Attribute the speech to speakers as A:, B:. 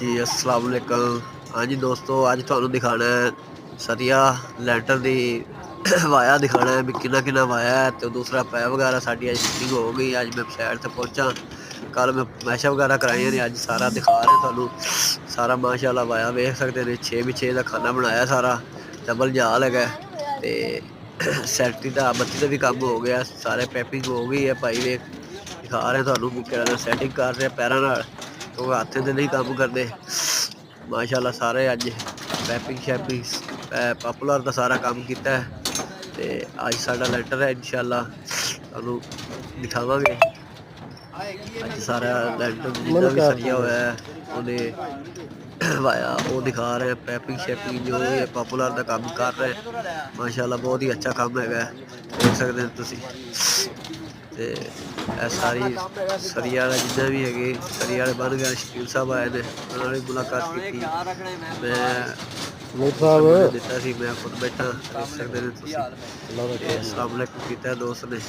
A: जी अस्सलाम वालेकुम। हाँ जी दोस्तों, अज तुहानू दिखाना है सरिया लैंटर दी वाया दिखाना है भी किन्ना किन्ना वाया है। तो दूसरा पैप वगैरह साडी अज फिटिंग हो गई। अज मैं शहर से पहुंचा, कल मैं मैशा वगैरह कराइया ने, अज सारा दिखा रहे तुहानू। सारा माशाअल्लाह वाया वेख सकते ने, 6x6 का खाना बनाया सारा। डबल जाल है ते सैटी का बत्ती का भी काम हो गया, सारे पैपिंग हो गई है। भाई वेख दिखा रहे तुहानू भी किहड़ा सैटिंग कर रहे पैरां नाल, क्योंकि हत्थ ते नहीं काम करते। माशाअल्लाह सारे अज पैपिंग शैपिंग पॉपुलर का सारा काम किया है। ते अज साडा लैंटर है, इंशाअल्लाह तुहानू दिखावांगे। अज सारा लैंटर जिन्ना भी सरिया होया है उन्हें वाया वो दिखा रहे हैं। पैपिंग शैपिंग जो भी है पॉपुलर का काम कर रहे हैं। माशाअल्लाह बहुत ही अच्छा काम है, देख सकते हैं तुसी। ते सारी सरिया जिन्ना भी है सरिया बन गया। शकील साहब आए ने, उन्होंने मुलाकात की। मैं हुक्म उन्हें दिता सी, मैं खुद बैठा, देख सकते हैं तुसी। ते अस्सलाम वालेकुम कीता दोस्त ने।